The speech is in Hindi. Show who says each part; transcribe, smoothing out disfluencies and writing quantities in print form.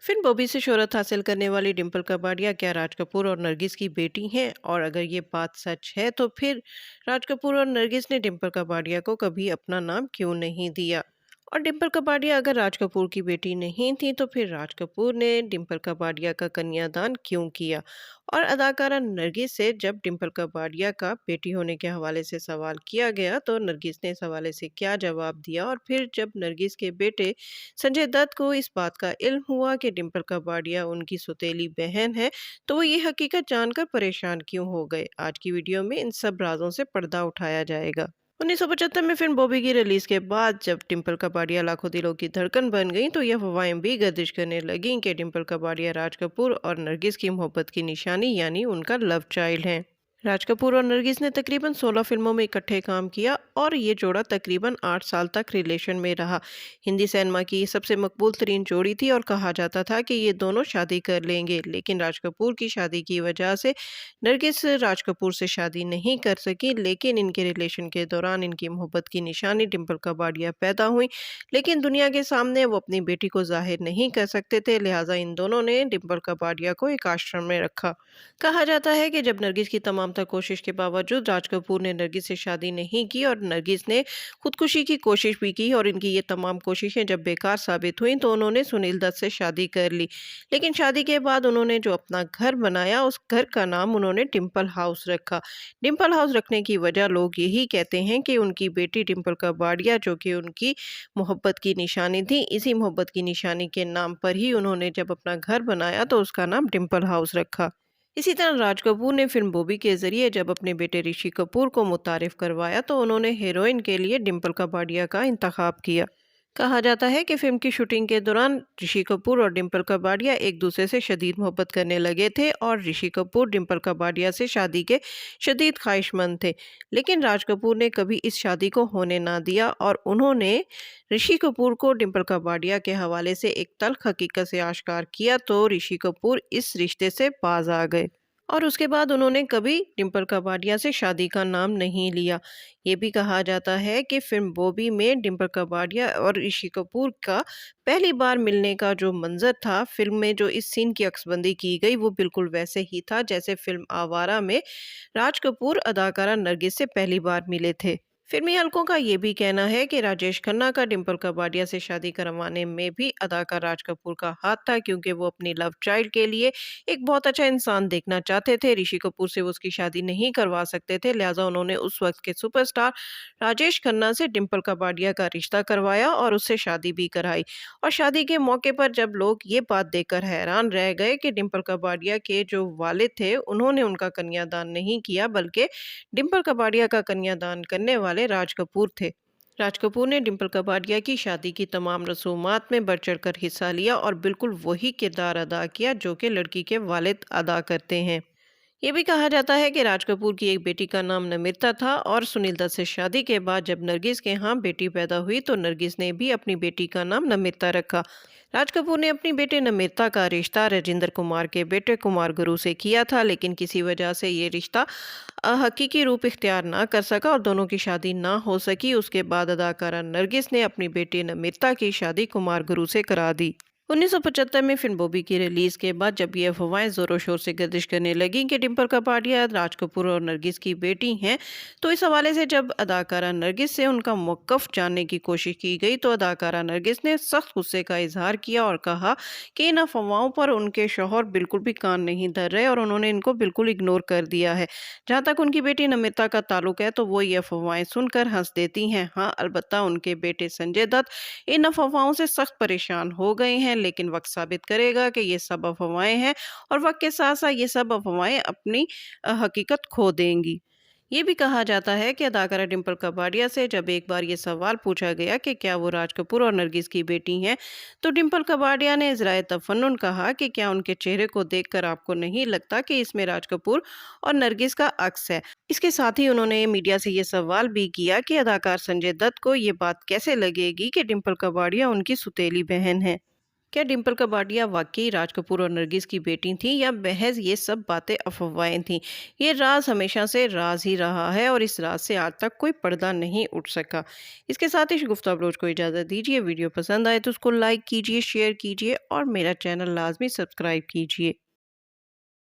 Speaker 1: फिल्म बॉबी से शोहरत हासिल करने वाली डिम्पल कपाड़िया क्या राज कपूर और नरगिस की बेटी हैं? और अगर ये बात सच है तो फिर राज कपूर और नरगिस ने डिम्पल कपाड़िया को कभी अपना नाम क्यों नहीं दिया? और डिम्पल कपाड़िया अगर राज कपूर की बेटी नहीं थी तो फिर राज कपूर ने डिम्पल कपाड़िया का कन्यादान क्यों किया? और अदाकारा नरगिस से जब डिम्पल कपाड़िया का बेटी होने के हवाले से सवाल किया गया तो नरगिस ने इस हवाले से क्या जवाब दिया? और फिर जब नरगिस के बेटे संजय दत्त को इस बात का इल्म हुआ कि डिम्पल कपाड़िया उनकी सौतेली बहन है, तो वो ये हकीकत जानकर परेशान क्यों हो गए? आज की वीडियो में इन सब राजों से पर्दा उठाया जाएगा। 1975 में फिल्म बॉबी की रिलीज के बाद जब डिम्पल कपाड़िया लाखों दिलों की धड़कन बन गई तो यह अफवाहें भी गर्दिश करने लगीं कि डिम्पल कपाड़िया राज कपूर और नरगिस की मोहब्बत की निशानी यानी उनका लव चाइल्ड है। राज कपूर और नरगिस ने तकरीबन 16 फिल्मों में इकट्ठे काम किया और ये जोड़ा तकरीबन 8 साल तक रिलेशन में रहा। हिंदी सिनेमा की सबसे मकबूल तरीन जोड़ी थी और कहा जाता था कि ये दोनों शादी कर लेंगे, लेकिन राज कपूर की शादी की वजह से नरगिस राज कपूर से शादी नहीं कर सकी। लेकिन इनके रिलेशन के दौरान इनकी मोहब्बत की निशानी डिम्पल कपाड़िया पैदा हुई, लेकिन दुनिया के सामने वो अपनी बेटी को जाहिर नहीं कर सकते थे, लिहाजा इन दोनों ने डिम्पल कपाड़िया को एक आश्रम में रखा। कहा जाता है कि जब नरगिस की तमाम तर कोशिश के बावजूद राज कपूर ने नरगिस से शादी नहीं की और नरगिस ने खुदकुशी की कोशिश भी की और इनकी ये तमाम कोशिशें जब बेकार साबित हुई तो उन्होंने सुनील दत्त से शादी कर ली। लेकिन शादी के बाद उन्होंने जो अपना घर बनाया उस घर का नाम उन्होंने डिम्पल हाउस रखा। डिम्पल हाउस रखने की वजह लोग यही कहते हैं कि उनकी बेटी डिम्पल कपाड़िया जो कि उनकी मोहब्बत की निशानी थी, इसी मोहब्बत की निशानी के नाम पर ही उन्होंने जब अपना घर बनाया तो उसका नाम डिम्पल हाउस रखा। इसी तरह राज कपूर ने फिल्म बॉबी के जरिए जब अपने बेटे ऋषि कपूर को मुतारिफ करवाया तो उन्होंने हीरोइन के लिए डिम्पल कपाड़िया का इंतखाब किया। कहा जाता है कि फिल्म की शूटिंग के दौरान ऋषि कपूर और डिम्पल कपाड़िया एक दूसरे से शदीद मोहब्बत करने लगे थे और ऋषि कपूर डिम्पल कपाड़िया से शादी के शदीद ख्वाहिशमंद थे। लेकिन राज कपूर ने कभी इस शादी को होने ना दिया और उन्होंने ऋषि कपूर को डिम्पल कपाड़िया के हवाले से एक तल्ख हकीकत से आश्कार किया तो ऋषि कपूर इस रिश्ते से बाज आ गए और उसके बाद उन्होंने कभी डिम्पल कपाड़िया से शादी का नाम नहीं लिया। ये भी कहा जाता है कि फिल्म बॉबी में डिम्पल कपाड़िया और ऋषि कपूर का पहली बार मिलने का जो मंजर था, फिल्म में जो इस सीन की अक्सबंदी की गई वो बिल्कुल वैसे ही था जैसे फिल्म आवारा में राज कपूर अदाकारा नरगिस से पहली बार मिले थे। फिल्मी हलकों का ये भी कहना है कि राजेश खन्ना का डिम्पल कपाड़िया से शादी करवाने में भी अदाकार राज कपूर का हाथ था, क्योंकि वो अपनी लव चाइल्ड के लिए एक बहुत अच्छा इंसान देखना चाहते थे। ऋषि कपूर से वो उसकी शादी नहीं करवा सकते थे, लिहाजा उन्होंने उस वक्त के सुपरस्टार राजेश खन्ना से डिम्पल कपाड़िया का रिश्ता करवाया और उससे शादी भी कराई। और शादी के मौके पर जब लोग ये बात देखकर हैरान रह गए कि डिम्पल कपाड़िया के जो वालिद थे उन्होंने उनका कन्यादान नहीं किया, बल्कि डिम्पल कपाड़िया का कन्यादान करने वाले राज कपूर थे। राज कपूर ने डिम्पल कपाड़िया की शादी की तमाम रसूमात में बढ़ चढ़कर हिस्सा लिया और बिल्कुल वही किरदार अदा किया जो कि लड़की के वालिद अदा करते हैं। ये भी कहा जाता है कि राज कपूर की एक बेटी का नाम नमिता था और सुनील दत्त से शादी के बाद जब नरगिस के यहाँ बेटी पैदा हुई तो नरगिस ने भी अपनी बेटी का नाम नमिता रखा। राज कपूर ने अपनी बेटे नमिता का रिश्ता राजेंद्र कुमार के बेटे कुमार गुरु से किया था, लेकिन किसी वजह से ये रिश्ता हकीकी रूप इख्तियार ना कर सका और दोनों की शादी ना हो सकी। उसके बाद अदाकारा नरगिस ने अपनी बेटी नमिता की शादी कुमार गुरु से करा दी। 1975 में फिल्म बॉबी की रिलीज के बाद जब ये अफवाहें जोरों शोर से गर्दिश करने लगी कि डिम्पल कपाड़िया राज कपूर और नरगिस की बेटी हैं, तो इस हवाले से जब अदाकारा नरगिस से उनका मौक़िफ़ जानने की कोशिश की गई तो अदाकारा नरगिस ने सख्त गुस्से का इजहार किया और कहा कि इन अफवाहों पर उनके शौहर बिल्कुल भी कान नहीं धर रहे और उन्होंने इनको बिल्कुल इग्नोर कर दिया है। जहाँ तक उनकी बेटी नमिता का ताल्लुक है तो वो ये अफवाहें सुनकर हंस देती हैं। हाँ, अलबत्ता उनके बेटे संजय दत्त इन अफवाहों से सख्त परेशान हो गए हैं, लेकिन वक्त साबित करेगा कि ये सब अफवाहें हैं और वक्त के साथ साथ ये सब अफवाहें अपनी हकीकत खो देंगी। ये भी कहा जाता है कि अदाकारा डिम्पल कपाड़िया से जब एक बार ये सवाल पूछा गया कि क्या वो राज कपूर और नरगिस की बेटी हैं, तो डिम्पल कपाड़िया ने इज़राए तफन्नुन कहा कि क्या उनके चेहरे को देखकर आपको नहीं लगता कि इसमें राज कपूर और नरगिस का अक्स है। इसके साथ ही उन्होंने मीडिया से ये सवाल भी किया कि अदाकार संजय दत्त को ये बात कैसे लगेगी कि डिम्पल कपाड़िया उनकी सुतेली बहन है। क्या डिम्पल कपाड़िया वाकई राज कपूर और नरगिस की बेटी थी या महज ये सब बातें अफवाहें थीं? ये राज हमेशा से राज ही रहा है और इस राज से आज तक कोई पर्दा नहीं उठ सका। इसके साथ ही गुफ्ता अप्रोच को इजाज़त दीजिए। वीडियो पसंद आए तो उसको लाइक कीजिए, शेयर कीजिए और मेरा चैनल लाजमी सब्सक्राइब कीजिए।